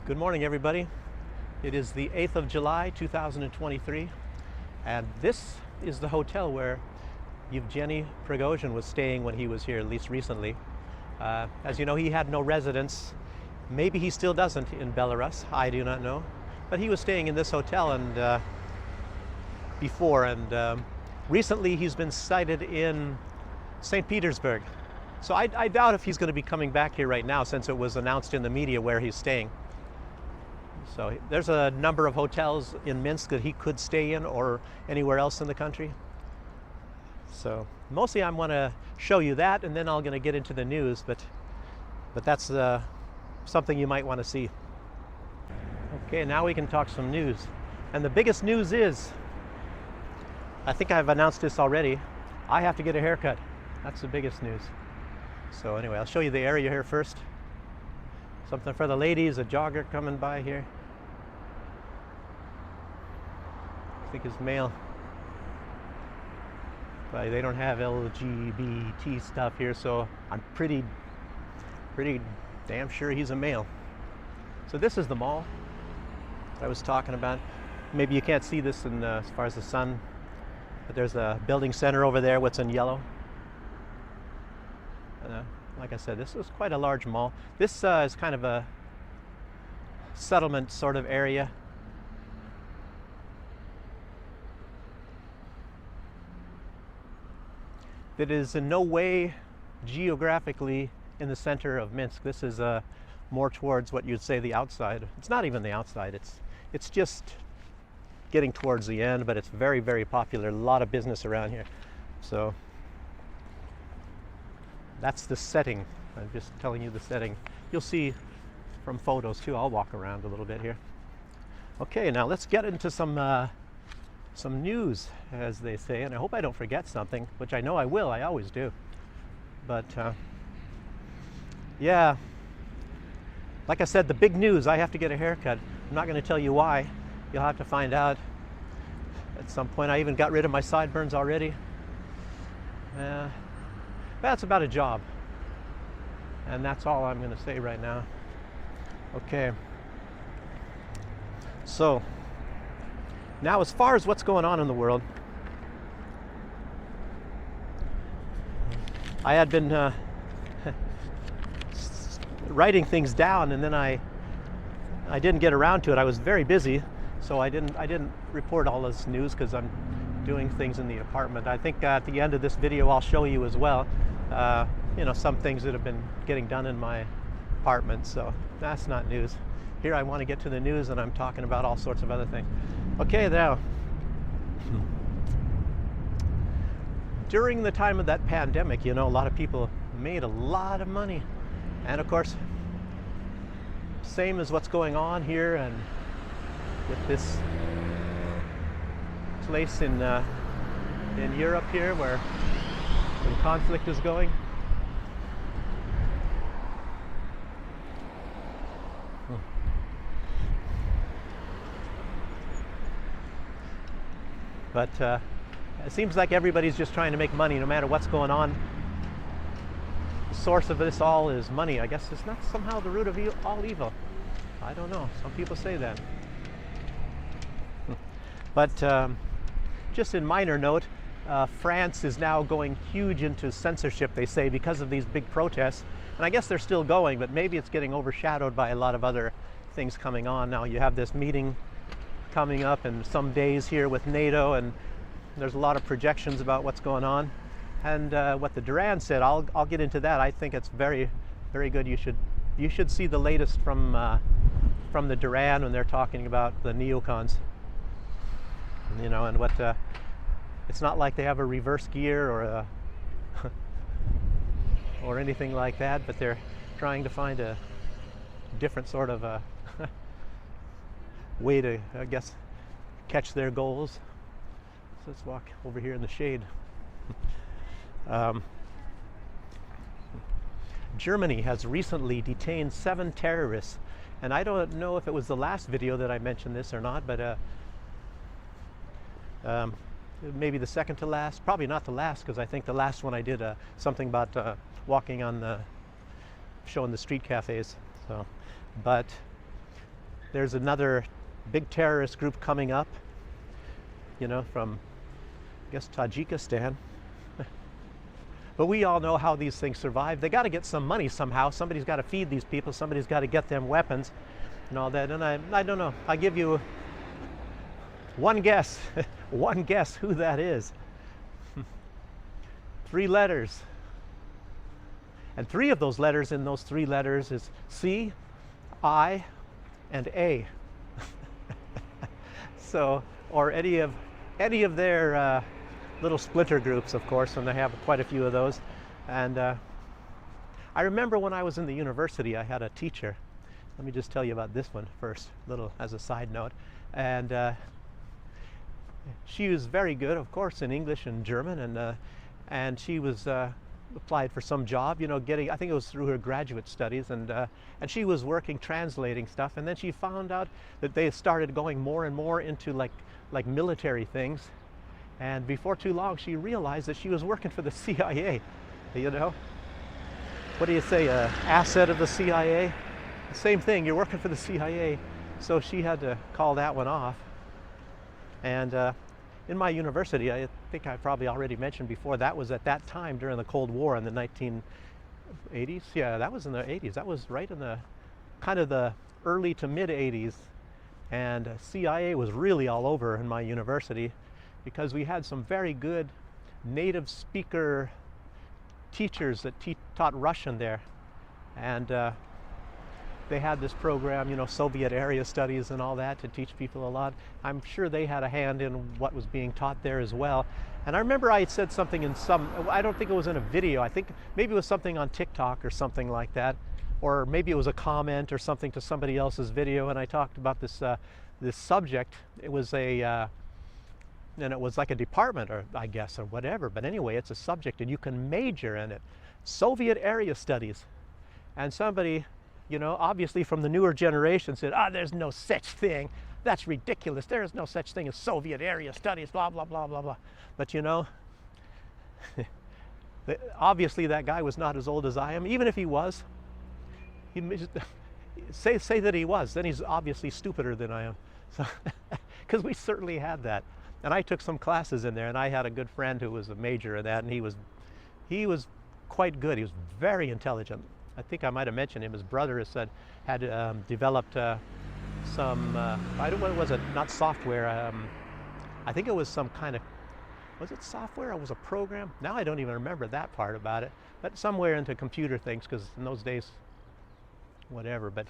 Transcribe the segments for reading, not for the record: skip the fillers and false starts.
Good morning, everybody. It is the 8th of July, 2023, and this is the hotel where Yevgeny Prigozhin was staying when he was here, at least recently. As you know, he had no residence. Maybe he still doesn't in Belarus, I do not know. But he was staying in this hotel and recently he's been sighted in St. Petersburg. So I doubt if he's going to be coming back here right now, since it was announced in the media where he's staying. So there's a number of hotels in Minsk that he could stay in, or anywhere else in the country. So mostly I'm going to show you that, and then I'm going to get into the news, but that's something you might want to see. Okay, now we can talk some news. And the biggest news is, I think I've announced this already, I have to get a haircut. That's the biggest news. So anyway, I'll show you the area here first. Something for the ladies, a jogger coming by here. I think it's male. But they don't have LGBT stuff here, so I'm pretty damn sure he's a male. So this is the mall that I was talking about. Maybe you can't see this as far as the sun, but there's a building center over there, what's in yellow. Like I said, this is quite a large mall. This is kind of a settlement sort of area. That is in no way geographically in the center of Minsk. This is more towards what you'd say the outside. It's not even the outside. It's just getting towards the end, but it's very, very popular. A lot of business around here. So that's the setting. I'm just telling you the setting. You'll see from photos too. I'll walk around a little bit here. Okay, now let's get into some news, as they say, and I hope I don't forget something, which I know I will. I always do. But yeah, like I said, the big news, I have to get a haircut. I'm not going to tell you why. You'll have to find out at some point. I even got rid of my sideburns already. That's about a job. And that's all I'm going to say right now. Okay. So, now as far as what's going on in the world, I had been writing things down, and then I didn't get around to it. I was very busy, so I didn't report all this news because I'm doing things in the apartment. I think at the end of this video I'll show you as well some things that have been getting done in my apartment, so that's not news. Here I want to get to the news, and I'm talking about all sorts of other things. Okay, now, during the time of that pandemic, a lot of people made a lot of money, and of course, same as what's going on here and with this place in Europe here where the conflict is going. But it seems like everybody's just trying to make money no matter what's going on. The source of this all is money. I guess it's not somehow the root of all evil. I don't know. Some people say that. But just in minor note, France is now going huge into censorship, they say, because of these big protests. And I guess they're still going, but maybe it's getting overshadowed by a lot of other things coming on. Now you have this meeting coming up in some days here with NATO, and there's a lot of projections about what's going on. And what the Duran said, I'll get into that. I think it's very, very good. You should see the latest from the Duran when they're talking about the neocons. And what it's not like they have a reverse gear or or anything like that, but they're trying to find a different sort of way to, I guess, catch their goals. So let's walk over here in the shade. Germany has recently detained 7 terrorists, and I don't know if it was the last video that I mentioned this or not, but maybe the second to last, probably not the last, because I think the last one I did something about walking on the, showing the street cafes. So, but there's another big terrorist group coming up, you know, from, I guess, Tajikistan. But we all know how these things survive. They got to get some money somehow. Somebody's got to feed these people. Somebody's got to get them weapons and all that. And I don't know. I give you one guess, one guess who that is. 3 letters. And 3 of those letters in those 3 letters is C, I, and A. So, or any of their little splinter groups, of course, and they have quite a few of those. And I remember when I was in the university, I had a teacher. Let me just tell you about this one first, little as a side note. And she was very good, of course, in English and German, and she was applied for some job, you know, I think it was through her graduate studies, and she was working translating stuff, and then she found out that they started going more and more into like military things, and before too long she realized that she was working for the CIA, you know. What do you say, an asset of the CIA? Same thing, you're working for the CIA. So she had to call that one off. And in my university, I think I probably already mentioned before, that was at that time during the Cold War in the 1980s. Yeah, that was in the 80s. That was right in the kind of the early to mid 80s. And CIA was really all over in my university because we had some very good native speaker teachers that taught Russian there. And they had this program, you know, Soviet area studies and all that, to teach people a lot. I'm sure they had a hand in what was being taught there as well. And I remember I had said something in I don't think it was in a video, I think maybe it was something on TikTok or something like that, or maybe it was a comment or something to somebody else's video, and I talked about this this subject. It was and it was like a department, or I guess, or whatever, but anyway, it's a subject and you can major in it. Soviet area studies. And somebody, you know, obviously from the newer generation said, there's no such thing. That's ridiculous. There is no such thing as Soviet area studies, blah, blah, blah, blah, blah. But you know, obviously that guy was not as old as I am. Even if he was, say that he was, then he's obviously stupider than I am. So, because we certainly had that. And I took some classes in there, and I had a good friend who was a major in that, and he was quite good. He was very intelligent. I think I might have mentioned him. His brother had developed some, I don't know, what was it? Not software. I think it was some kind of, was it software or was it a program? Now I don't even remember that part about it. But somewhere into computer things, because in those days, whatever. But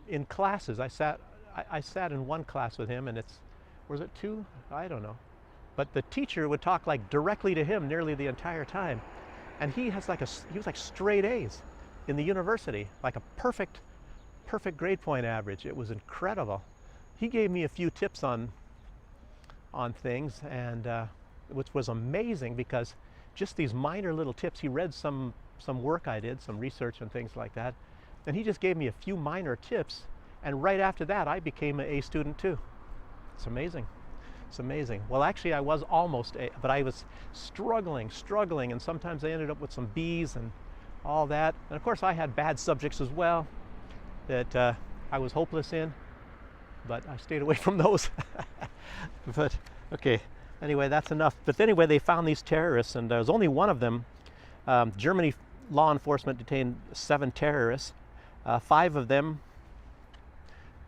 in classes, I sat in one class with him, and was it 2? I don't know. But the teacher would talk like directly to him nearly the entire time. And he was like straight A's in the university, like a perfect grade point average. It was incredible. He gave me a few tips on things, and which was amazing, because just these minor little tips. He read some work I did, some research and things like that, and he just gave me a few minor tips, and right after that I became an A student too. It's amazing. It's amazing. Well, actually, I was almost A, but I was struggling, and sometimes I ended up with some B's and all that. And of course, I had bad subjects as well that I was hopeless in, but I stayed away from those. But okay, anyway, that's enough. But anyway, they found these terrorists, and there was only one of them. Germany law enforcement detained 7 terrorists. 5 of them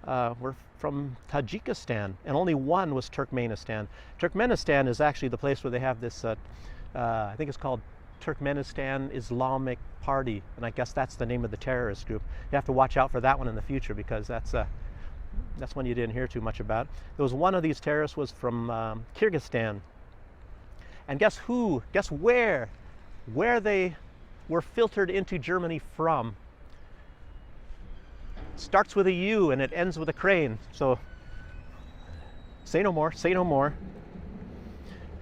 were from Tajikistan, and only one was Turkmenistan. Turkmenistan is actually the place where they have this, I think it's called Turkmenistan Islamic Party, and I guess that's the name of the terrorist group. You have to watch out for that one in the future, because that's one you didn't hear too much about. There was one of these terrorists was from Kyrgyzstan, and guess where they were filtered into Germany from? Starts with a U and it ends with a crane. So say no more, say no more.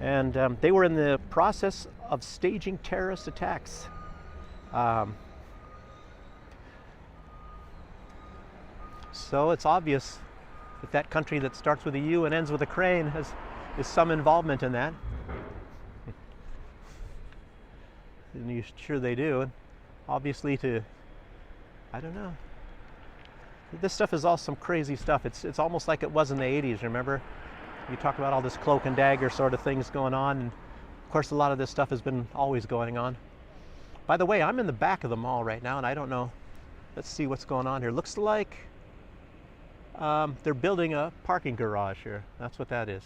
And they were in the process of staging terrorist attacks. So it's obvious that that country that starts with a U and ends with a crane is some involvement in that. And sure they do. And obviously I don't know. This stuff is all some crazy stuff. It's almost like it was in the 80s, remember? You talk about all this cloak and dagger sort of things going on, and of course a lot of this stuff has been always going on. By the way, I'm in the back of the mall right now, and I don't know. Let's see what's going on here. Looks like they're building a parking garage here. That's what that is.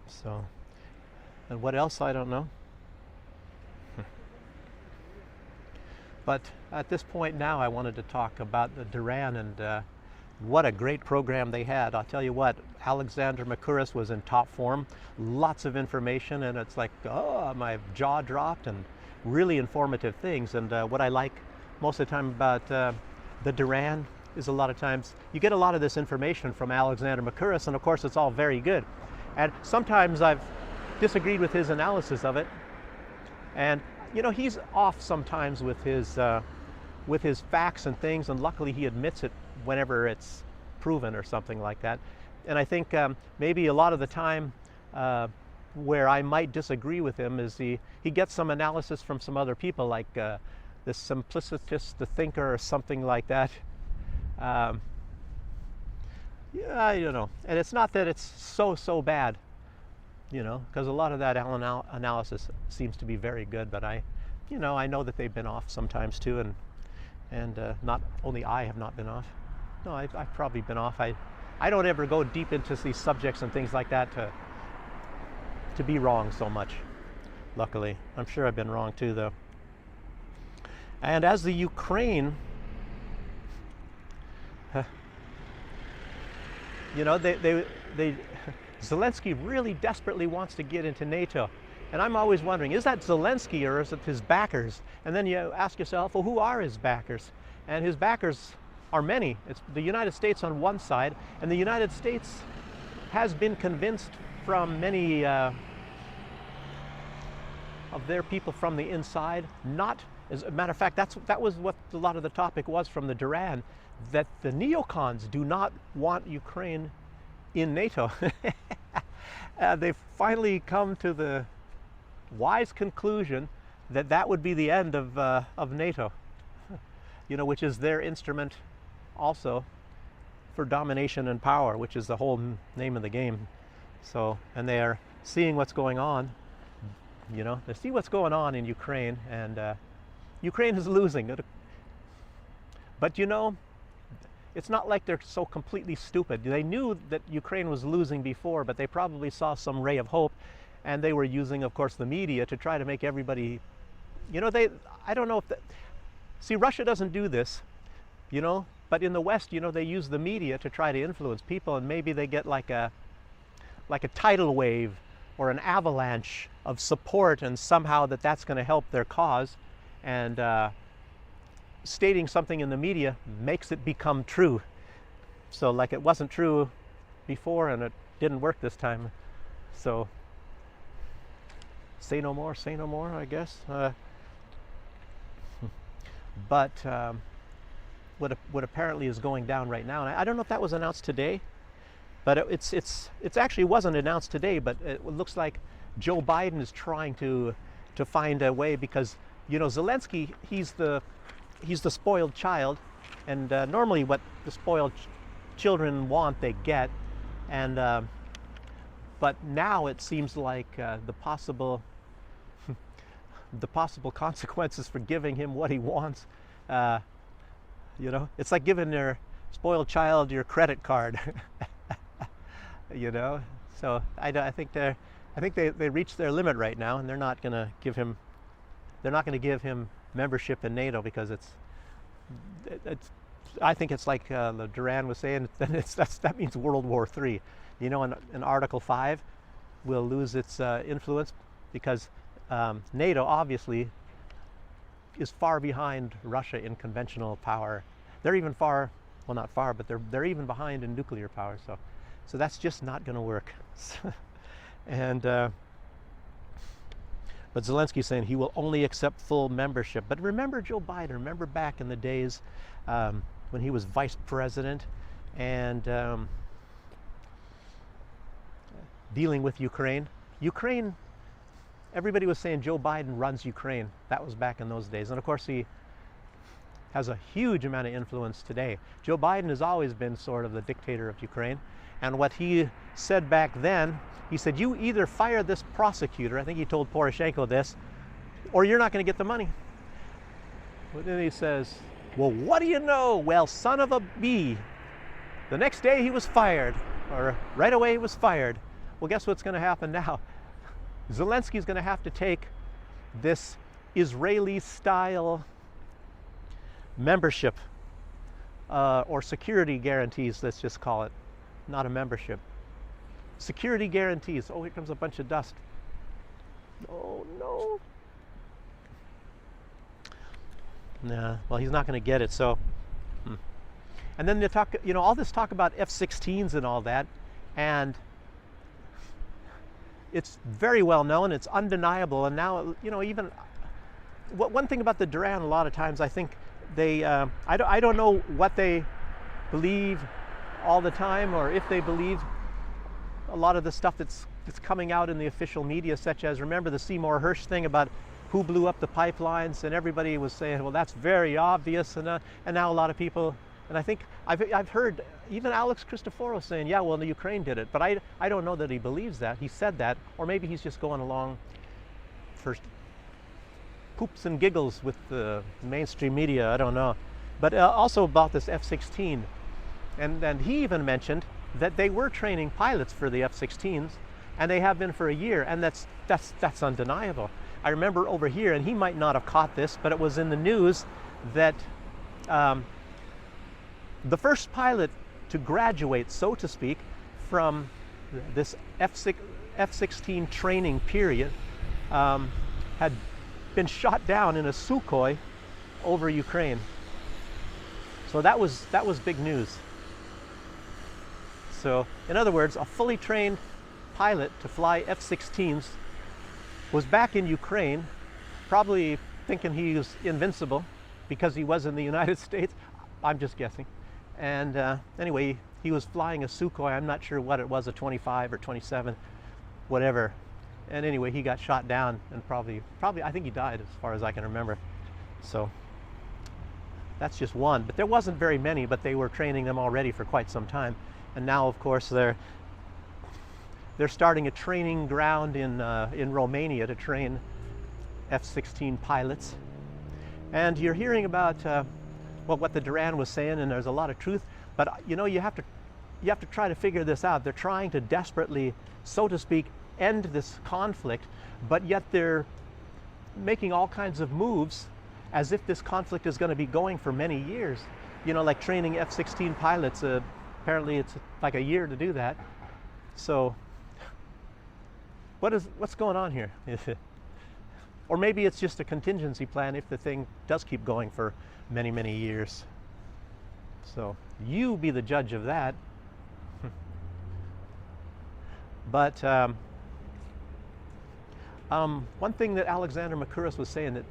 So, and what else, I don't know. But at this point now, I wanted to talk about the Duran and what a great program they had. I'll tell you what, Alexander McGregor was in top form. Lots of information, and it's like, oh, my jaw dropped, and really informative things. And what I like most of the time about the Duran is a lot of times you get a lot of this information from Alexander McGregor, and of course it's all very good. And sometimes I've disagreed with his analysis of it, and you know, he's off sometimes with his facts and things, and luckily he admits it whenever it's proven or something like that. And I think maybe a lot of the time where I might disagree with him is he gets some analysis from some other people, like the Simplicitist, the Thinker, or something like that. Yeah, you know, and it's not that it's so bad, you know, because a lot of that analysis seems to be very good, but I know that they've been off sometimes too, and not only I have not been off. No, I've probably been off. I don't ever go deep into these subjects and things like that to be wrong so much. Luckily, I'm sure I've been wrong too, though. And as the Ukraine, you know, Zelensky really desperately wants to get into NATO. And I'm always wondering, is that Zelensky or is it his backers? And then you ask yourself, well, who are his backers? And his backers are many. It's the United States on one side, and the United States has been convinced from many of their people from the inside, not, as a matter of fact, that was what a lot of the topic was from the Duran, that the neocons do not want Ukraine in NATO. They've finally come to the wise conclusion that that would be the end of NATO, you know, which is their instrument also for domination and power, which is the whole name of the game. So, and they are seeing what's going on, you know, they see what's going on in Ukraine, and Ukraine is losing. But you know, it's not like they're so completely stupid. They knew that Ukraine was losing before, but they probably saw some ray of hope, and they were using, of course, the media to try to make everybody, you know, I don't know if see, Russia doesn't do this, you know, but in the West, you know, they use the media to try to influence people, and maybe they get like a tidal wave or an avalanche of support, and somehow that's going to help their cause, and stating something in the media makes it become true. So like it wasn't true before, and it didn't work this time. So say no more, I guess. But what apparently is going down right now, and I don't know if that was announced today, but it's actually wasn't announced today, but it looks like Joe Biden is trying to find a way, because you know, Zelensky, he's the spoiled child, and normally what the spoiled children want, they get, and but now it seems like the possible consequences for giving him what he wants, you know, it's like giving your spoiled child your credit card. You know, so I think they reached their limit right now, and they're not going to give him membership in NATO, because it's I think it's like the Duran was saying, that means World War III. You know, in Article 5 will lose its influence, because NATO obviously is far behind Russia in conventional power. They're even far, well, not far, but they're even behind in nuclear power. So that's just not going to work. And but Zelensky's saying he will only accept full membership. But remember Joe Biden, remember back in the days when he was vice president and dealing with Ukraine. Everybody was saying Joe Biden runs Ukraine. That was back in those days. And of course has a huge amount of influence today. Joe Biden has always been sort of the dictator of Ukraine. And what he said back then, he said, you either fire this prosecutor, I think he told Poroshenko this, or you're not going to get the money. But then he says, well, what do you know? Well, son of a bee. The next day he was fired, or right away he was fired. Well, guess what's going to happen now? Zelensky's going to have to take this Israeli-style membership or security guarantees, let's just call it. Not a membership. Security guarantees. Oh, here comes a bunch of dust. Oh, no. Nah, well, he's not going to get it, so. And then they talk, you know, all this talk about F-16s and all that, and it's very well known, it's undeniable, and now, you know, even, one thing about the Duran, a lot of times, I think they, I don't know what they believe all the time, or if they believe a lot of the stuff that's coming out in the official media, such as, remember the Seymour Hersh thing about who blew up the pipelines, and everybody was saying, well, that's very obvious, and now a lot of people, and I think I've heard even Alex Christoforou saying, yeah, well, the Ukraine did it, but I don't know that he believes that. He said that, or maybe he's just going along for poops and giggles with the mainstream media, I don't know. But also about this F-16, and he even mentioned that they were training pilots for the F-16s, and they have been for a year, and that's undeniable. I remember over here, and he might not have caught this, but it was in the news that the first pilot to graduate, so to speak, from this F-16 training period had been shot down in a Sukhoi over Ukraine. So that was big news. So, in other words, a fully trained pilot to fly F-16s was back in Ukraine, probably thinking he was invincible because he was in the United States. I'm just guessing. And anyway, he was flying a Sukhoi. I'm not sure what it was, a 25 or 27, whatever. And anyway, he got shot down, and probably I think he died, as far as I can remember. So that's just one. But there wasn't very many, but they were training them already for quite some time. And now, of course, they're starting a training ground in Romania to train F-16 pilots. And you're hearing about what the Duran was saying, and there's a lot of truth. But you know, you have to try to figure this out. They're trying to desperately, so to speak, end this conflict, but yet they're making all kinds of moves as if this conflict is going to be going for many years. You know, like training F-16 pilots. Apparently, it's like a year to do that. So, what's going on here? Or maybe it's just a contingency plan if the thing does keep going for many, many years. So, you be the judge of that. But one thing that Alexander Makuras was saying,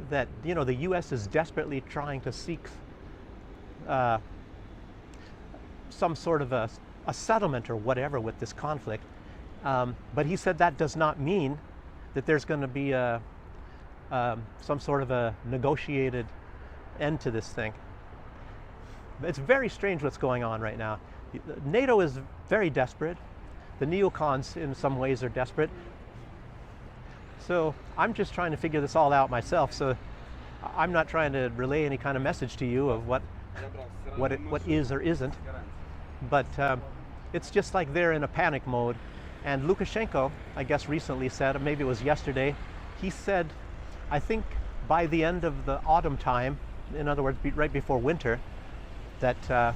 that you know, the U.S. is desperately trying to seek some sort of a settlement or whatever with this conflict. But he said that does not mean that there's going to be some sort of a negotiated end to this thing. It's very strange what's going on right now. NATO is very desperate. The neocons in some ways are desperate. So I'm just trying to figure this all out myself. So I'm not trying to relay any kind of message to you of what is or isn't. But it's just like they're in a panic mode. And Lukashenko, I guess recently said, or maybe it was yesterday, he said, I think by the end of the autumn time, in other words, right before winter, that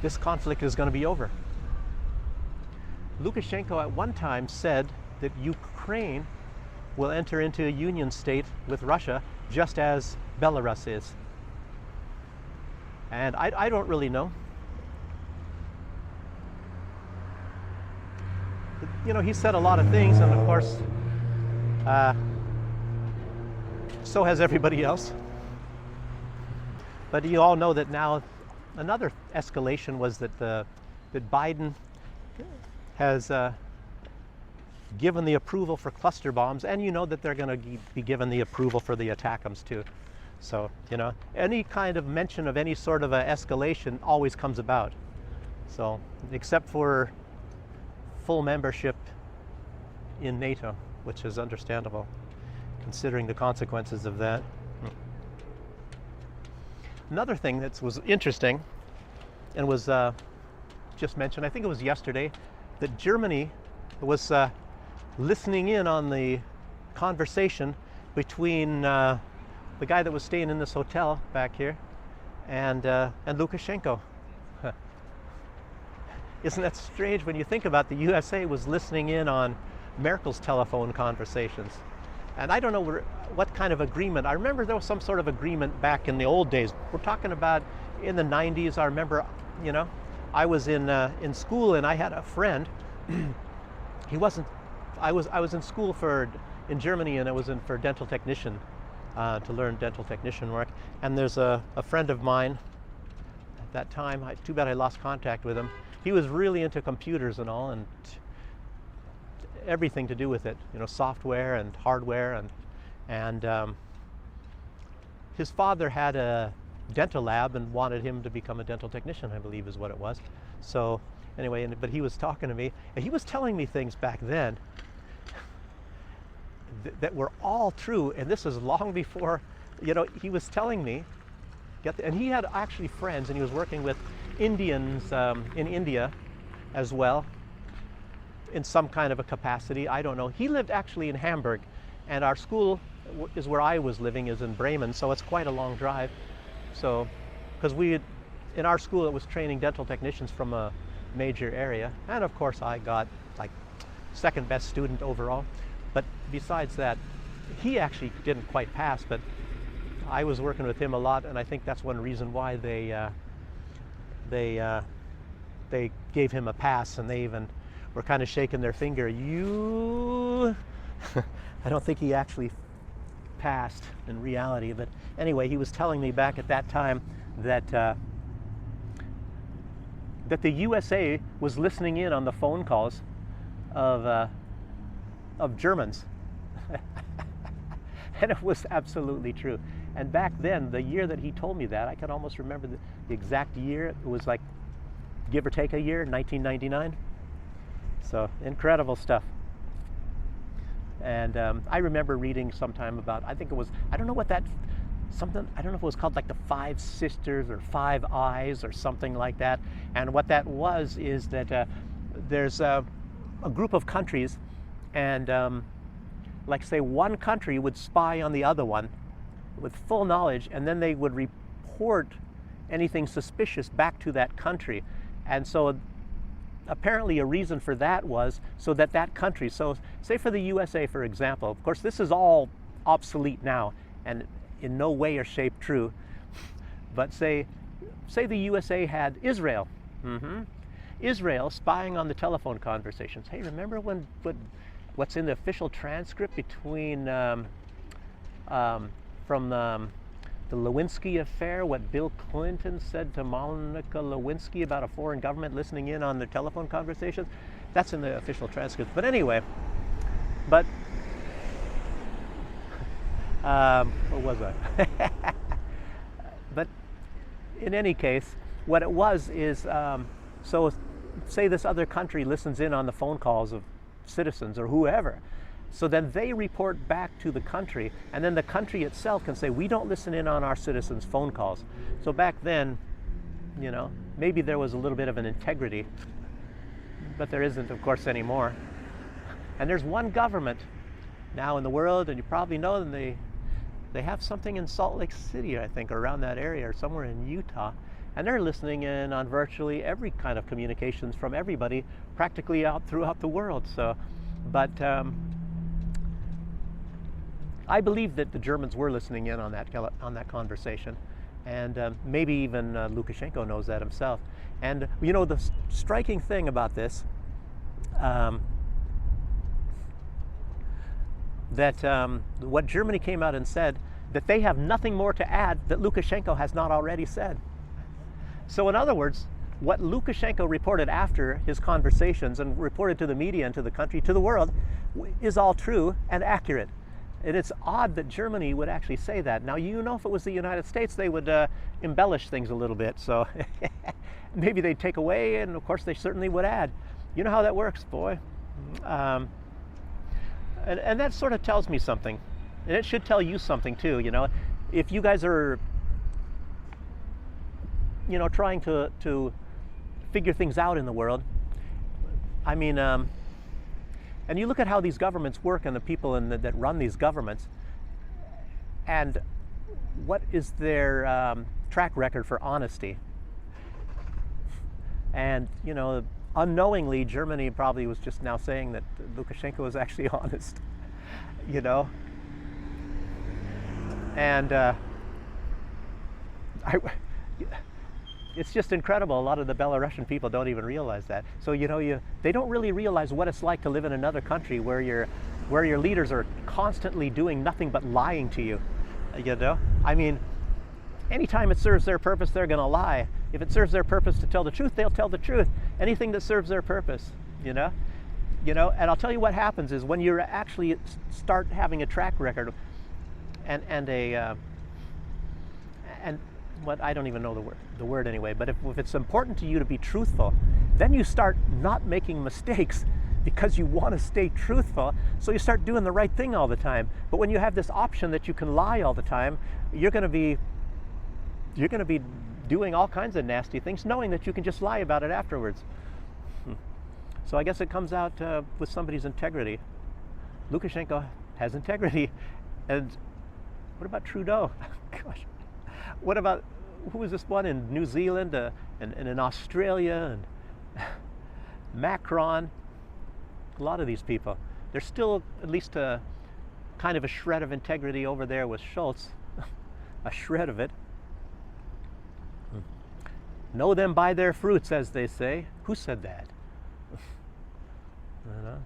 this conflict is going to be over. Lukashenko at one time said that Ukraine will enter into a union state with Russia, just as Belarus is. And I don't really know. You know, he said a lot of things, and of course, so has everybody else. But you all know that now another escalation was that that Biden has given the approval for cluster bombs, and you know that they're going to be given the approval for the ATACMS too. So, you know, any kind of mention of any sort of a escalation always comes about. So, except for full membership in NATO, which is understandable, considering the consequences of that. Another thing that was interesting and was just mentioned, I think it was yesterday, that Germany was listening in on the conversation between the guy that was staying in this hotel back here and Lukashenko. Isn't that strange when you think about the USA was listening in on Merkel's telephone conversations? And I don't know what kind of agreement. I remember there was some sort of agreement back in the old days. We're talking about in the 90s. I remember, you know, I was in school and I had a friend. He wasn't. I was in school in Germany, and I was in for dental technician to learn dental technician work. And there's a friend of mine at that time. Too bad I lost contact with him. He was really into computers and all, and everything to do with it, you know, software and hardware, and his father had a dental lab and wanted him to become a dental technician, I believe is what it was. So anyway, but he was talking to me, and he was telling me things back then that were all true, and this is long before, you know, he was telling me, and he had actually friends, and he was working with Indians in India as well, in some kind of a capacity, I don't know. He lived actually in Hamburg, and our school is where I was living, is in Bremen, so it's quite a long drive. So, because in our school it was training dental technicians from a major area, and of course I got like second best student overall. But besides that, he actually didn't quite pass, but I was working with him a lot, and I think that's one reason why they gave him a pass, and they even were kind of shaking their finger. I don't think he actually passed in reality, but anyway, he was telling me back at that time that the USA was listening in on the phone calls of Germans. And it was absolutely true. And back then, the year that he told me that, I can almost remember the exact year. It was like, give or take a year, 1999. So incredible stuff. And I remember reading sometime about, I think it was, I don't know what that, something, I don't know if it was called like the Five Sisters or Five Eyes or something like that. And what that was is that there's a group of countries, and like say one country would spy on the other one with full knowledge, and then they would report anything suspicious back to that country. And so apparently a reason for that was so that that country, so say for the USA, for example, of course this is all obsolete now and in no way or shape true, but say the USA had Israel. Israel spying on the telephone conversations. Hey, remember what's in the official transcript between from the Lewinsky affair, what Bill Clinton said to Monica Lewinsky about a foreign government listening in on their telephone conversations? That's in the official transcript. But anyway, what was I? But in any case, what it was is, so say this other country listens in on the phone calls of citizens or whoever. So then they report back to the country, and then the country itself can say, we don't listen in on our citizens' phone calls. So back then, you know, maybe there was a little bit of an integrity, but there isn't, of course, anymore. And there's one government now in the world, and you probably know them, they have something in Salt Lake City, I think, or around that area, or somewhere in Utah, and they're listening in on virtually every kind of communications from everybody, practically out throughout the world. So, but I believe that the Germans were listening in on that conversation, and maybe even Lukashenko knows that himself. And you know, the striking thing about this, what Germany came out and said, that they have nothing more to add that Lukashenko has not already said. So in other words, what Lukashenko reported after his conversations and reported to the media and to the country, to the world, is all true and accurate. And it's odd that Germany would actually say that. Now, you know, if it was the United States, they would embellish things a little bit. So maybe they'd take away, and of course they certainly would add. You know how that works, boy. And that sort of tells me something. And it should tell you something too, you know. If you guys are, you know, trying to figure things out in the world, I mean, and you look at how these governments work and the people that run these governments, and what is their track record for honesty. And, you know, unknowingly, Germany probably was just now saying that Lukashenko was actually honest, you know. And it's just incredible. A lot of the Belarusian people don't even realize that. So, you know, they don't really realize what it's like to live in another country where your leaders are constantly doing nothing but lying to you, you know. I mean, anytime it serves their purpose, they're going to lie. If it serves their purpose to tell the truth, they'll tell the truth. Anything that serves their purpose, you know. And I'll tell you what happens is when you actually start having a track record and what, I don't even know the word anyway, but if it's important to you to be truthful, then you start not making mistakes because you want to stay truthful, so you start doing the right thing all the time. But when you have this option that you can lie all the time, you're going to be doing all kinds of nasty things, knowing that you can just lie about it afterwards. So I guess it comes out with somebody's integrity. Lukashenko has integrity. And what about Trudeau? Gosh. What about, who was this one in New Zealand and in Australia, and Macron? A lot of these people. There's still at least a kind of a shred of integrity over there with Schultz. A shred of it. Know them by their fruits, as they say. Who said that? I don't know.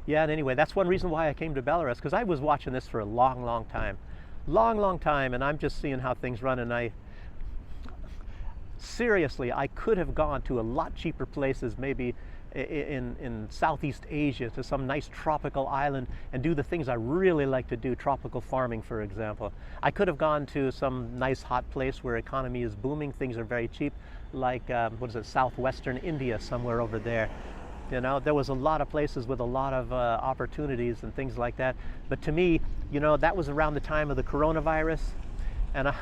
Yeah, and anyway, that's one reason why I came to Belarus, because I was watching this for a long, long time. Long time, and I'm just seeing how things run, and seriously, I could have gone to a lot cheaper places, maybe in Southeast Asia, to some nice tropical island and do the things I really like to do, tropical farming, for example. I could have gone to some nice hot place where economy is booming, things are very cheap, like, southwestern India, somewhere over there. You know, there was a lot of places with a lot of opportunities and things like that. But to me, you know, that was around the time of the coronavirus. And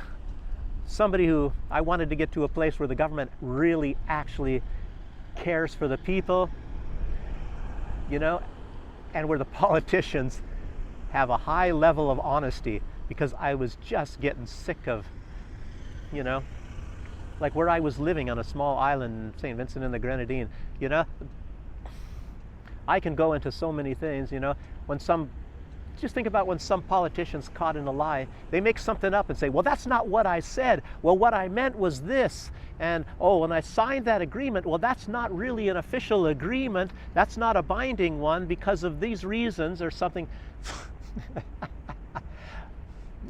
somebody who, I wanted to get to a place where the government really actually cares for the people, you know, and where the politicians have a high level of honesty, because I was just getting sick of, you know, like where I was living on a small island in St. Vincent and the Grenadines, you know. I can go into so many things, you know, just think about when some politician's caught in a lie, they make something up and say, well, that's not what I said. Well, what I meant was this. And, oh, when I signed that agreement, well, that's not really an official agreement. That's not a binding one because of these reasons or something.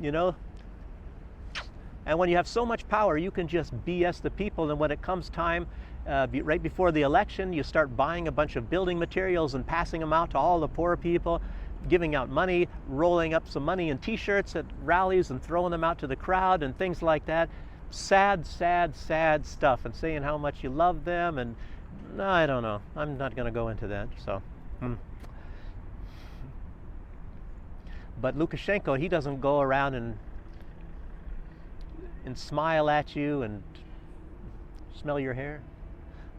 You know? And when you have so much power, you can just BS the people. And when it comes time, right before the election, you start buying a bunch of building materials and passing them out to all the poor people, giving out money, rolling up some money in t-shirts at rallies and throwing them out to the crowd and things like that. Sad, sad, sad stuff, and saying how much you love them, and no, I don't know. I'm not going to go into that. So, But Lukashenko, he doesn't go around and smile at you and smell your hair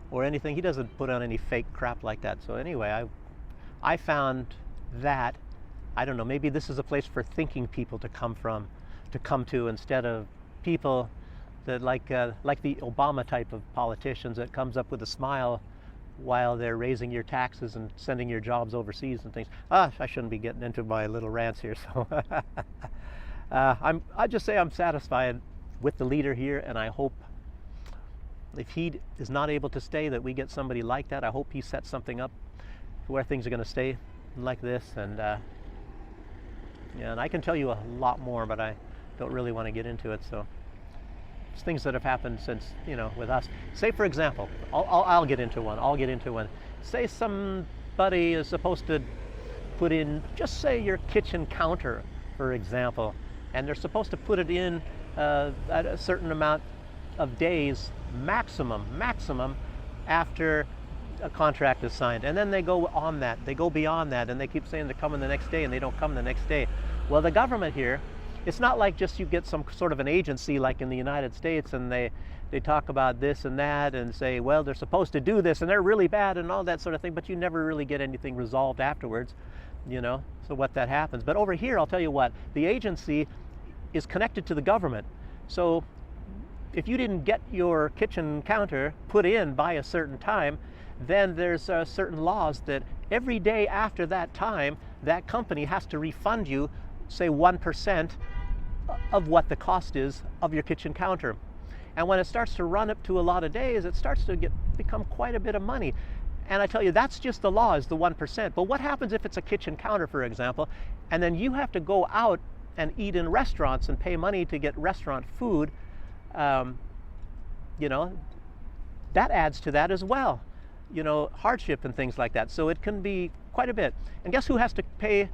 or anything. He doesn't put on any fake crap like that. So anyway, I found that, I don't know, maybe this is a place for thinking people to come to, instead of people that like the Obama type of politicians that comes up with a smile while they're raising your taxes and sending your jobs overseas and things. I shouldn't be getting into my little rants here. So I just say I'm satisfied with the leader here, and I hope if he is not able to stay, that we get somebody like that. I hope he sets something up where things are going to stay like this. And yeah, and I can tell you a lot more, but I don't really want to get into it. So it's things that have happened since, you know, with us. Say, for example, I'll get into one. Say somebody is supposed to put in, just say your kitchen counter, for example, and they're supposed to put it in at a certain amount of days maximum after a contract is signed, and then they go on that, they go beyond that, and they keep saying they're coming the next day, and they don't come the next day. Well, the government here, it's not like just you get some sort of an agency like in the United States, and they talk about this and that and say, well, they're supposed to do this and they're really bad and all that sort of thing, but you never really get anything resolved afterwards, you know, so what that happens. But over here, I'll tell you what, the agency is connected to the government. So if you didn't get your kitchen counter put in by a certain time, then there's certain laws that every day after that time, that company has to refund you, say 1% of what the cost is of your kitchen counter. And when it starts to run up to a lot of days, it starts to become quite a bit of money. And I tell you, that's just the law, is the 1%. But what happens if it's a kitchen counter, for example, and then you have to go out and eat in restaurants and pay money to get restaurant food? You know, that adds to that as well. You know, hardship and things like that. So it can be quite a bit. And guess who has to pay?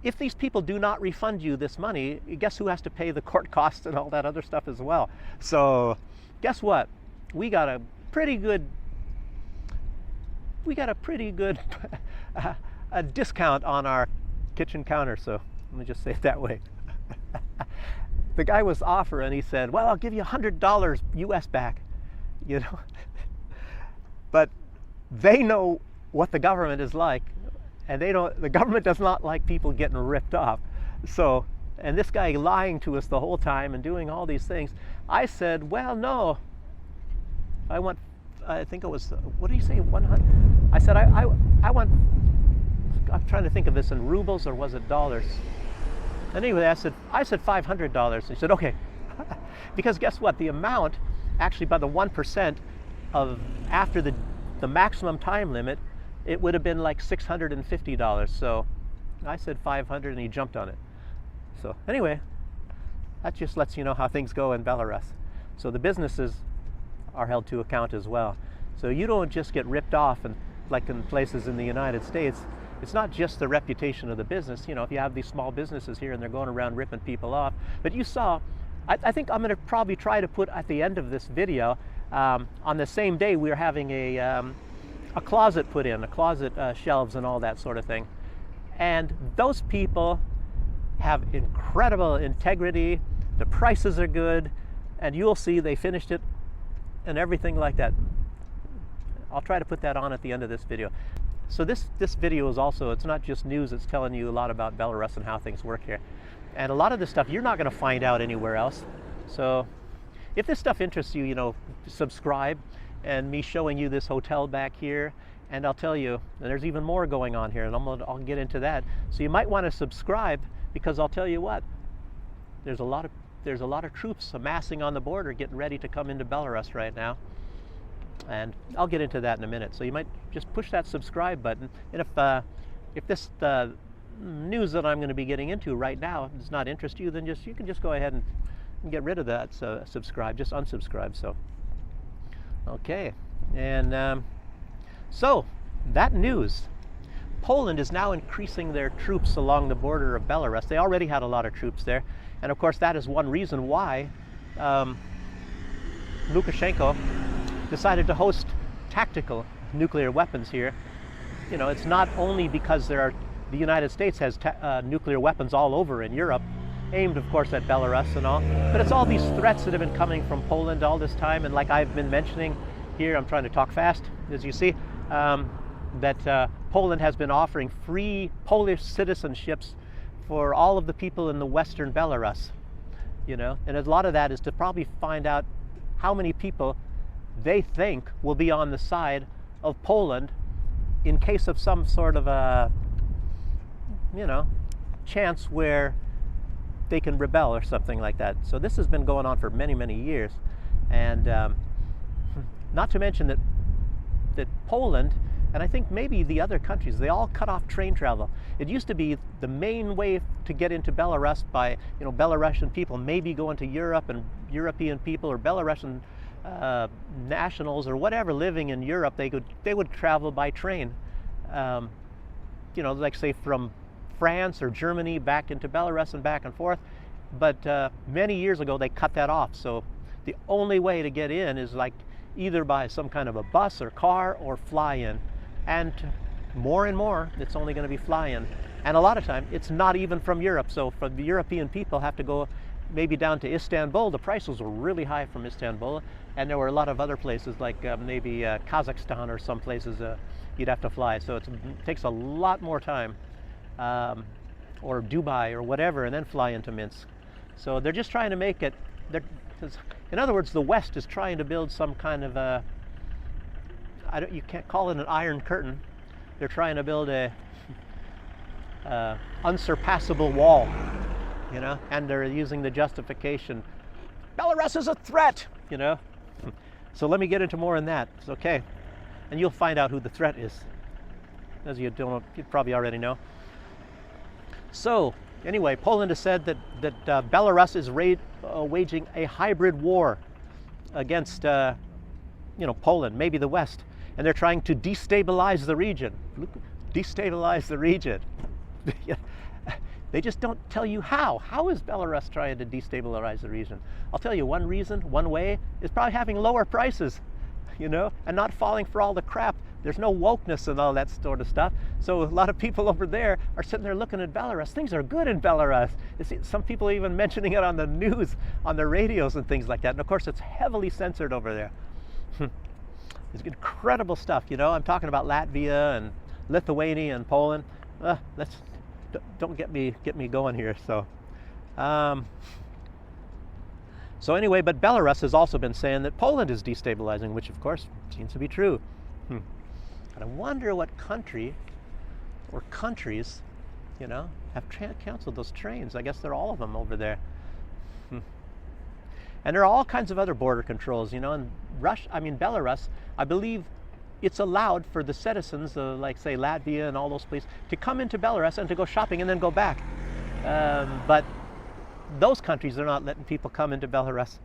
If these people do not refund you this money, guess who has to pay the court costs and all that other stuff as well? So guess what? We got a pretty good a discount on our kitchen counter. So let me just say it that way. The guy was offering, he said, well, I'll give you $100 US back, you know. But they know what the government is like, and the government does not like people getting ripped off. So, and this guy lying to us the whole time and doing all these things. I said, well, no. I think it was, what did he say, 100? I said, I want, I'm trying to think of this in rubles, or was it dollars? Anyway, I said $500. He said, okay. Because guess what? The amount, actually by the 1% of after the maximum time limit, it would have been like $650. So I said 500 and he jumped on it. So anyway, that just lets you know how things go in Belarus. So the businesses are held to account as well. So you don't just get ripped off, and like in places in the United States, it's not just the reputation of the business. You know, if you have these small businesses here and they're going around ripping people off. But you saw, I think I'm going to probably try to put at the end of this video, on the same day we were having a closet put in, shelves and all that sort of thing. And those people have incredible integrity, the prices are good, and you'll see they finished it and everything like that. I'll try to put that on at the end of this video. So this video is also, it's not just news, it's telling you a lot about Belarus and how things work here. And a lot of this stuff you're not going to find out anywhere else. So if this stuff interests you, you know, subscribe, and me showing you this hotel back here, and I'll tell you, and there's even more going on here, and I'll get into that. So you might want to subscribe, because I'll tell you what, there's a lot of troops amassing on the border, getting ready to come into Belarus right now. And I'll get into that in a minute. So you might just push that subscribe button. And if this news that I'm going to be getting into right now does not interest you, then you can just go ahead and get rid of that. So subscribe, just unsubscribe. So okay, and so that news. Poland is now increasing their troops along the border of Belarus. They already had a lot of troops there, and of course that is one reason why Lukashenko decided to host tactical nuclear weapons here. You know, it's not only because the United States has nuclear weapons all over in Europe, aimed of course at Belarus and all, but it's all these threats that have been coming from Poland all this time. And like I've been mentioning here, I'm trying to talk fast, as you see, that Poland has been offering free Polish citizenships for all of the people in the western Belarus, you know, and a lot of that is to probably find out how many people they think will be on the side of Poland in case of some sort of a, you know, chance where they can rebel or something like that. So this has been going on for many, many years. And not to mention that Poland, and I think maybe the other countries, they all cut off train travel. It used to be the main way to get into Belarus by, you know, Belarusian people maybe going to Europe, and European people or Belarusian nationals or whatever living in Europe, they would travel by train. like say from France or Germany back into Belarus and back and forth. But many years ago, they cut that off. So the only way to get in is like either by some kind of a bus or car or fly in. And more and more, it's only going to be fly in. And a lot of time, it's not even from Europe. So for the European people have to go maybe down to Istanbul. The prices were really high from Istanbul. And there were a lot of other places like maybe Kazakhstan or some places you'd have to fly. So it takes a lot more time. Or Dubai or whatever, and then fly into Minsk. So they're just trying to make it, in other words, the West is trying to build some kind of a, you can't call it an iron curtain. They're trying to build a unsurpassable wall, and they're using the justification, Belarus is a threat, So let me get into more on that. It's okay. And you'll find out who the threat is. As you probably already know. So, anyway, Poland has said that Belarus is waging a hybrid war against, Poland, maybe the West, and they're trying to destabilize the region. Destabilize the region. They just don't tell you how. How is Belarus trying to destabilize the region? I'll tell you one reason, one way, is probably having lower prices, and not falling for all the crap. There's no wokeness and all that sort of stuff. So a lot of people over there are sitting there looking at Belarus. Things are good in Belarus. Some people are even mentioning it on the news, on the radios and things like that. And of course, it's heavily censored over there. It's incredible stuff, I'm talking about Latvia and Lithuania and Poland. Don't get me going here. So, so anyway, but Belarus has also been saying that Poland is destabilizing, which of course seems to be true. But I wonder what country or countries, have canceled those trains. I guess they're all of them over there. And there are all kinds of other border controls, in Belarus, I believe it's allowed for the citizens of, like, say, Latvia and all those places to come into Belarus and to go shopping and then go back. But those countries are not letting people come into Belarus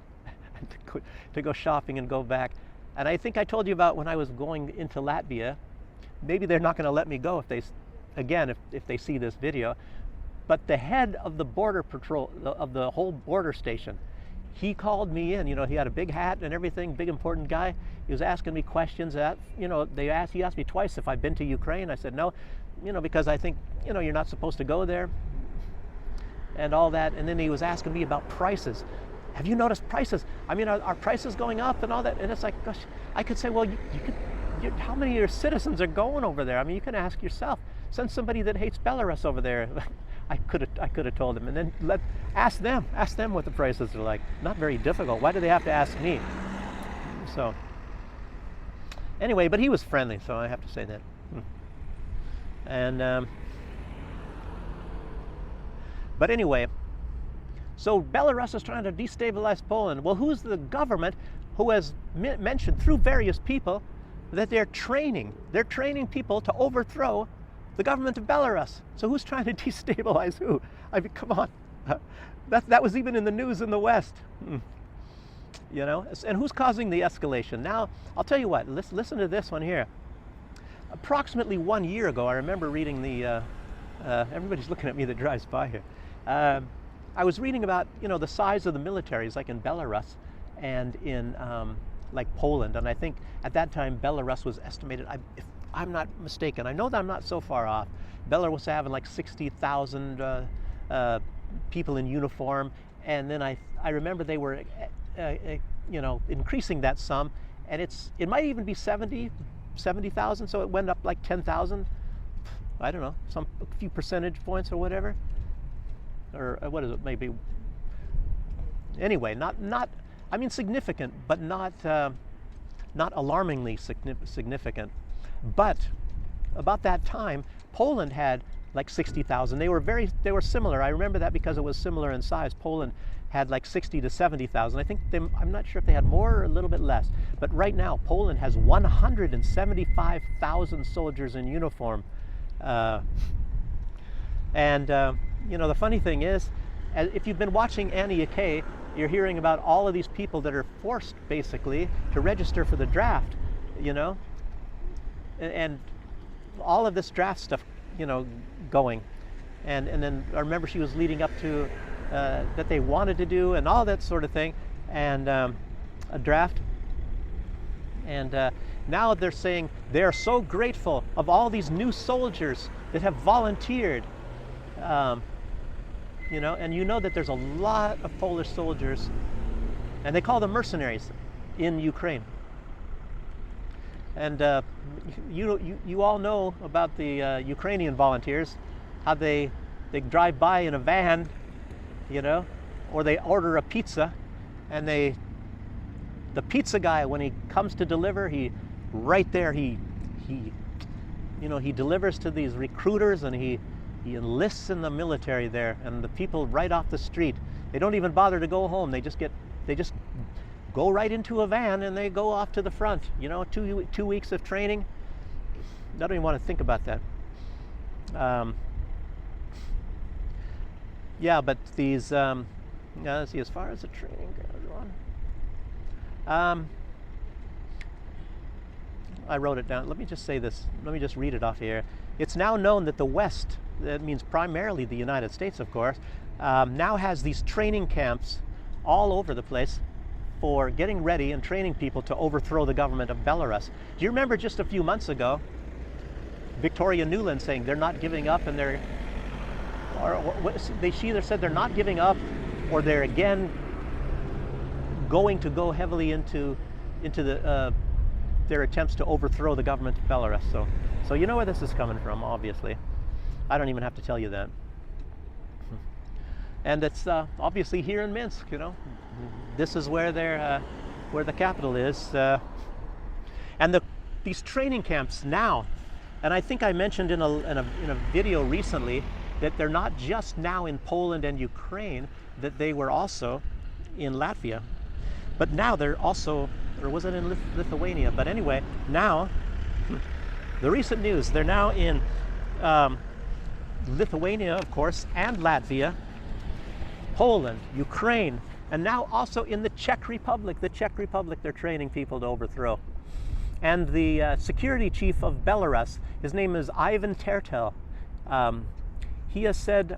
to go shopping and go back. And I think I told you about when I was going into Latvia. Maybe they're not going to let me go if they see this video. But the head of the border patrol, of the whole border station, he called me in. He had a big hat and everything, big important guy. He was asking me questions. He asked me twice if I'd been to Ukraine. I said no, because I think, you're not supposed to go there and all that. And then he was asking me about prices. Have you noticed prices? Are prices going up and all that? And it's like, gosh, I could say, well, how many of your citizens are going over there? You can ask yourself. Send somebody that hates Belarus over there. I could have told him, and then ask them what the prices are like. Not very difficult. Why do they have to ask me? So anyway, but he was friendly, so I have to say that. And but anyway. So Belarus is trying to destabilize Poland. Well, who's the government who has mentioned through various people that they're training people to overthrow the government of Belarus? So who's trying to destabilize who? Come on. That was even in the news in the West. And who's causing the escalation? Now, I'll tell you what, listen to this one here. Approximately 1 year ago, I remember reading everybody's looking at me that drives by here. I was reading about, the size of the militaries, like in Belarus and in like Poland. And I think at that time, Belarus was estimated, if I'm not mistaken, I know that I'm not so far off, Belarus was having like 60,000 people in uniform. And then I remember they were, increasing that sum. And it might even be 70,000. So it went up like 10,000. I don't know, a few percentage points or whatever. Or what is it, maybe? Anyway, not significant, but not alarmingly significant. But about that time, Poland had like 60,000. They were similar. I remember that because it was similar in size. Poland had like 60 to 70,000. I think I'm not sure if they had more or a little bit less. But right now, Poland has 175,000 soldiers in uniform. The funny thing is, if you've been watching Annie Akay, you're hearing about all of these people that are forced, basically, to register for the draft, and all of this draft stuff, going. And then I remember she was leading up to that they wanted to do and all that sort of thing, and a draft. And now they're saying they're so grateful of all these new soldiers that have volunteered. And that there's a lot of Polish soldiers, and they call them mercenaries, in Ukraine. And you all know about the Ukrainian volunteers, how they drive by in a van, or they order a pizza, and the pizza guy, when he comes to deliver, he delivers to these recruiters, and he enlists in the military there, and the people right off the street, they don't even bother to go home. They just go right into a van and they go off to the front. 2 weeks of training. I don't even want to think about that. But these, let's see, as far as the training goes on. I wrote it down. Let me just say this. Let me just read it off here. It's now known that the West, that means primarily the United States, of course, now has these training camps all over the place for getting ready and training people to overthrow the government of Belarus. Do you remember just a few months ago, Victoria Nuland saying they're not giving up, and she either said they're not giving up, or they're again going to go heavily into their attempts to overthrow the government of Belarus. So you know where this is coming from, obviously. I don't even have to tell you that. And it's obviously here in Minsk. This is where where the capital is, and these training camps now. And I think I mentioned in a video recently that they're not just now in Poland and Ukraine, that they were also in Latvia, but now they're also, or was it in Lithuania? But anyway, now the recent news, they're now in Lithuania, of course, and Latvia, Poland, Ukraine, and now also in the Czech Republic. The Czech Republic, they're training people to overthrow. And the security chief of Belarus, his name is Ivan Tertel. He has said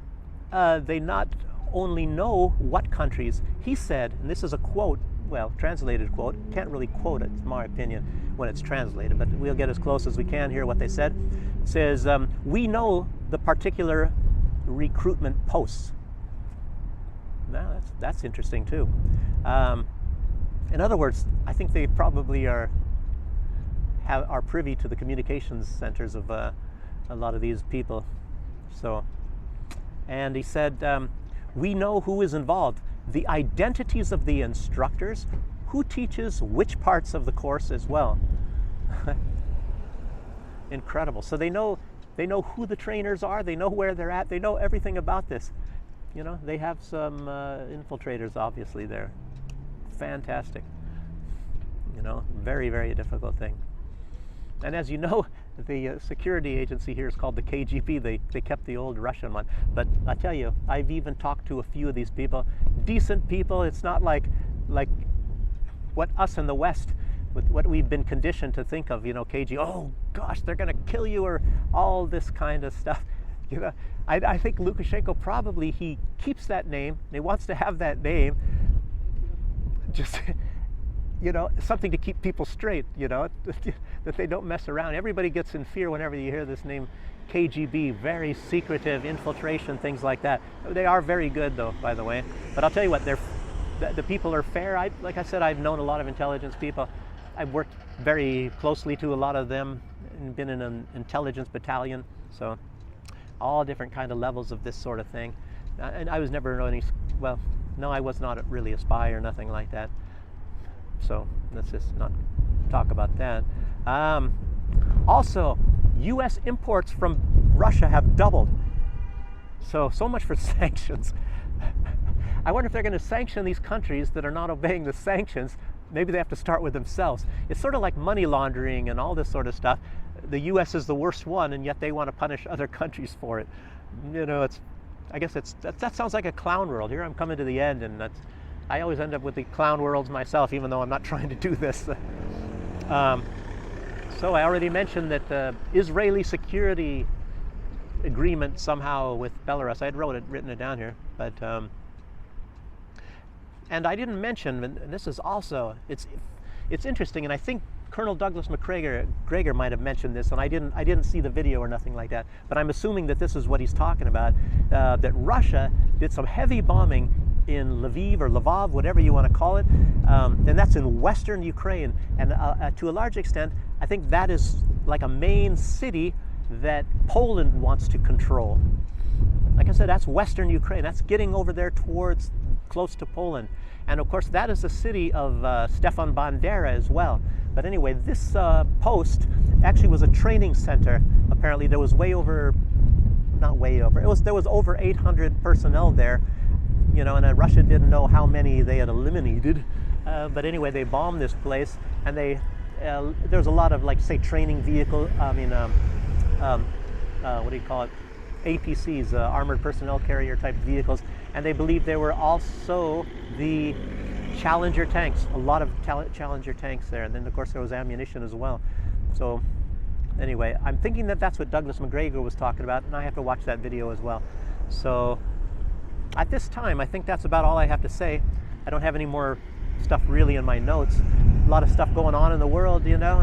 they not only know what countries, he said, and this is a quote, well, translated quote, can't really quote it, it's my opinion, when it's translated, but we'll get as close as we can here what they said. It says, we know the particular recruitment posts. Now, that's interesting too. In other words, I think they probably are privy to the communications centers of a lot of these people. So, and he said, we know who is involved, the identities of the instructors, who teaches which parts of the course as well. Incredible. So they know who the trainers are, they know where they're at, they know everything about this. They have some infiltrators obviously there. Fantastic. Very, very difficult thing. And as you know, the security agency here is called the KGB. They kept the old Russian one. But I tell you, I've even talked to a few of these people. Decent people. It's not like what us in the West, with what we've been conditioned to think of, KG, oh gosh, they're going to kill you, or all this kind of stuff. I think Lukashenko probably, he keeps that name. He wants to have that name. Just... something to keep people straight, that they don't mess around. Everybody gets in fear whenever you hear this name, KGB, very secretive, infiltration, things like that. They are very good, though, by the way. But I'll tell you what, the people are fair. Like I said, I've known a lot of intelligence people. I've worked very closely to a lot of them and been in an intelligence battalion. So all different kind of levels of this sort of thing. And I was never any, well, no, I was not really a spy or nothing like that. So let's just not talk about that. Also, U.S. imports from Russia have doubled. So much for sanctions. I wonder if they're going to sanction these countries that are not obeying the sanctions. Maybe they have to start with themselves. It's sort of like money laundering and all this sort of stuff. The U.S. is the worst one, and yet they want to punish other countries for it. I guess that sounds like a clown world. Here I'm coming to the end, and I always end up with the clown worlds myself, even though I'm not trying to do this. So I already mentioned that Israeli security agreement somehow with Belarus. I had written it down here, but and I didn't mention, and this is also, it's interesting, and I think Colonel Douglas McGregor might have mentioned this, and I didn't see the video or nothing like that, but I'm assuming that this is what he's talking about, that Russia did some heavy bombing in Lviv or Lvov, whatever you want to call it, and that's in western Ukraine, and to a large extent, I think that is like a main city that Poland wants to control. Like I said, that's western Ukraine. That's getting over there towards close to Poland. And of course, that is the city of Stefan Bandera as well. But anyway, this post actually was a training center. Apparently, there was there was over 800 personnel there, you know, and Russia didn't know how many they had eliminated. But anyway, they bombed this place, and there's a lot of, like, say, training vehicle. What do you call it? APCs, armored personnel carrier type vehicles, and they believe there were also the Challenger tanks, a lot of Challenger tanks there, and then of course there was ammunition as well. So anyway, I'm thinking that that's what Douglas McGregor was talking about, and I have to watch that video as well. So at this time, I think that's about all I have to say. I don't have any more stuff really in my notes. A lot of stuff going on in the world, you know,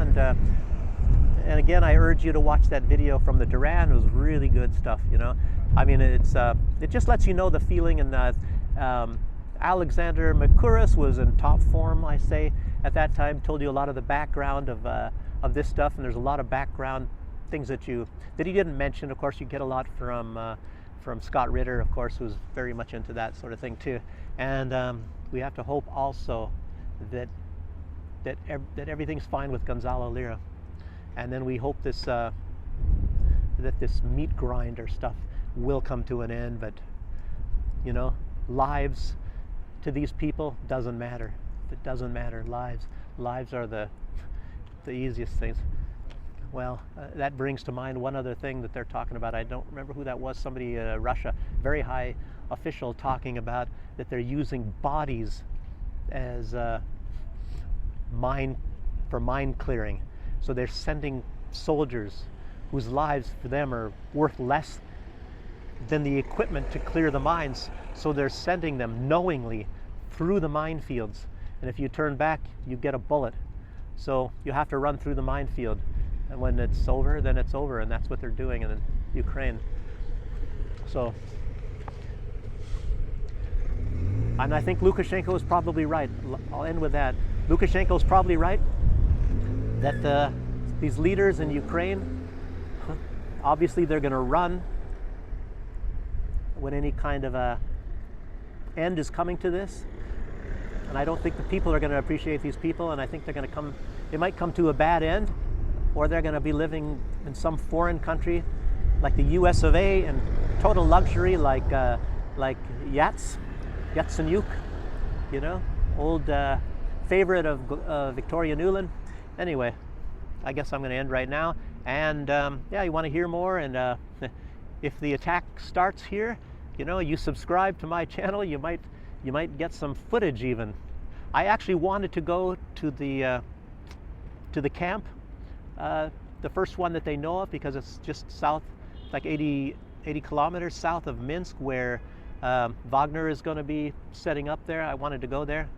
and again, I urge you to watch that video from the Duran. It was really good stuff, you know. I mean, it just lets you know the feeling. And Alexander Makuris was in top form, I say, at that time. Told you a lot of the background of this stuff, and there's a lot of background things that he didn't mention. Of course, you get a lot from Scott Ritter, of course, who's very much into that sort of thing too. And we have to hope also that everything's fine with Gonzalo Lira. And then we hope that this meat grinder stuff will come to an end. But, you know, lives to these people doesn't matter. It doesn't matter. Lives are the easiest things. Well, that brings to mind one other thing that they're talking about. I don't remember who that was. Somebody in Russia, very high official, talking about that they're using bodies as mine clearing. So they're sending soldiers whose lives for them are worth less than the equipment to clear the mines. So they're sending them knowingly through the minefields. And if you turn back, you get a bullet. So you have to run through the minefield. And when it's over, then it's over. And that's what they're doing in Ukraine. So, and I think Lukashenko is probably right. I'll end with that. Lukashenko is probably right that these leaders in Ukraine, obviously they're going to run when any kind of a end is coming to this. And I don't think the people are going to appreciate these people, and I think it might come to a bad end, or they're going to be living in some foreign country like the US of A in total luxury, like Yatsenyuk, you know, old favorite of Victoria Nuland. Anyway, I guess I'm going to end right now. And yeah, you want to hear more, and if the attack starts here, you know, you subscribe to my channel, you might get some footage even. I actually wanted to go to the camp, the first one that they know of, because it's just south, like 80 kilometers south of Minsk, where Wagner is going to be setting up there. I wanted to go there.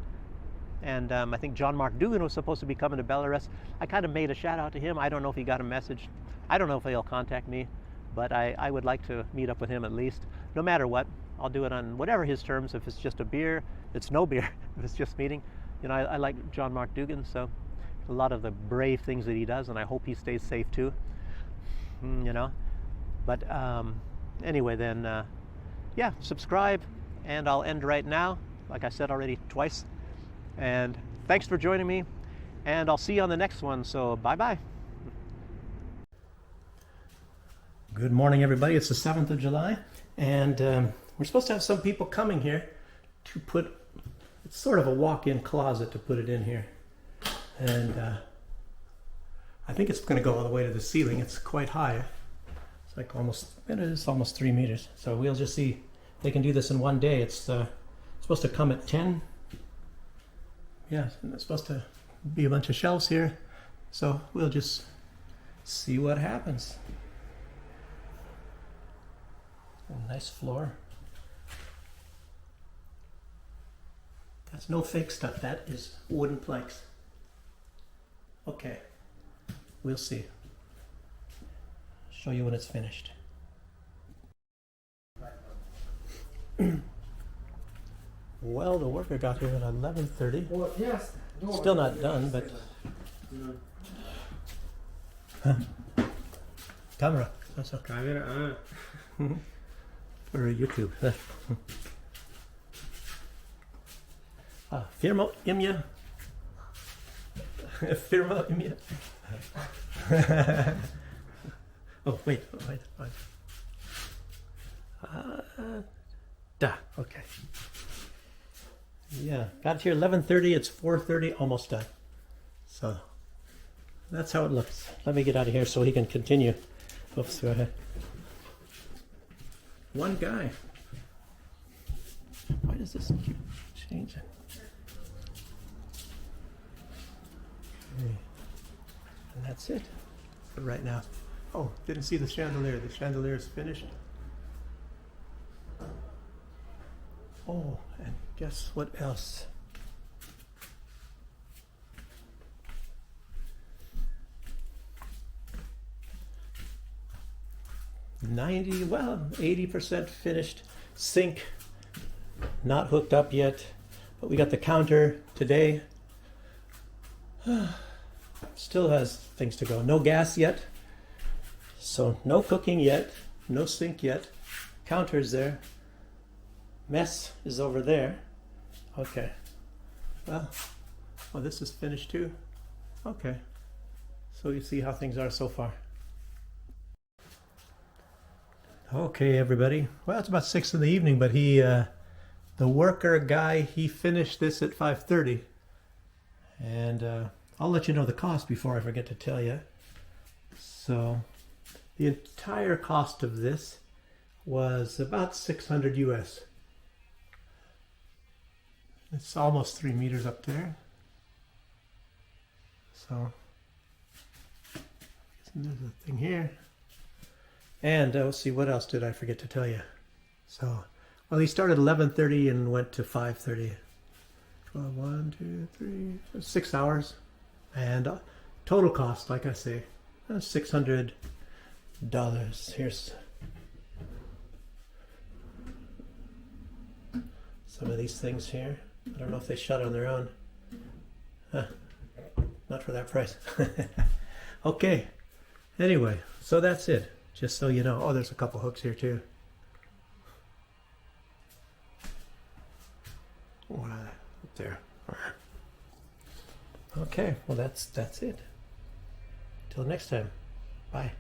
And I think John Mark Dougan was supposed to be coming to Belarus. I kind of made a shout out to him. I don't know if he got a message. I don't know if he'll contact me, but I would like to meet up with him at least. No matter what, I'll do it on whatever his terms. If it's just a beer, it's no beer. If it's just meeting, you know, I like John Mark Dougan, so a lot of the brave things that he does, and I hope he stays safe too. You know, but anyway, then yeah, subscribe, and I'll end right now. Like I said already twice. And thanks for joining me, and I'll see you on the next one, so bye-bye. Good morning, everybody. It's the 7th of July, and we're supposed to have some people coming here to put, it's sort of a walk-in closet to put it in here. And I think it's going to go all the way to the ceiling. It's quite high. It's like it is almost 3 meters. So we'll just see if they can do this in one day. It's supposed to come at 10. Yeah, and there's supposed to be a bunch of shelves here, so we'll just see what happens. A nice floor. That's no fake stuff. That is wooden planks. Okay, we'll see. Show you when it's finished. Well, the worker got here at 11:30. Well, yes. No, Still not done, but camera. That's okay. Camera. For YouTube. Firma Imja. Firma Imja. Oh, wait. Da, okay. Yeah, got here 11:30, it's 4:30, almost done. So, that's how it looks. Let me get out of here so he can continue. Oops, go ahead. One guy. Why does this keep changing? Okay. And that's it for right now. Oh, didn't see the chandelier. The chandelier is finished. Oh, and guess what else? Well, 80% finished. Sink, not hooked up yet, but we got the counter today. Still has things to go. No gas yet, so no cooking yet, no sink yet. Counter's there. Mess is over there. Okay. Well, oh, this is finished too. Okay. So you see how things are so far. Okay, everybody. Well, it's about 6 in the evening, but the worker guy, he finished this at 5:30. And I'll let you know the cost before I forget to tell you. So the entire cost of this was about 600 US. It's almost 3 meters up there. So there's a thing here. And let's see, what else did I forget to tell you? So, well, he started 11:30 and went to 5:30. 12, 1, 2, 3, 6 hours. And total cost, like I say, $600. Here's some of these things here. I don't know if they shut on their own. Not for that price. Okay. Anyway, so that's it. Just so you know. Oh, there's a couple hooks here too. One up there. Okay, well that's it. Till next time. Bye.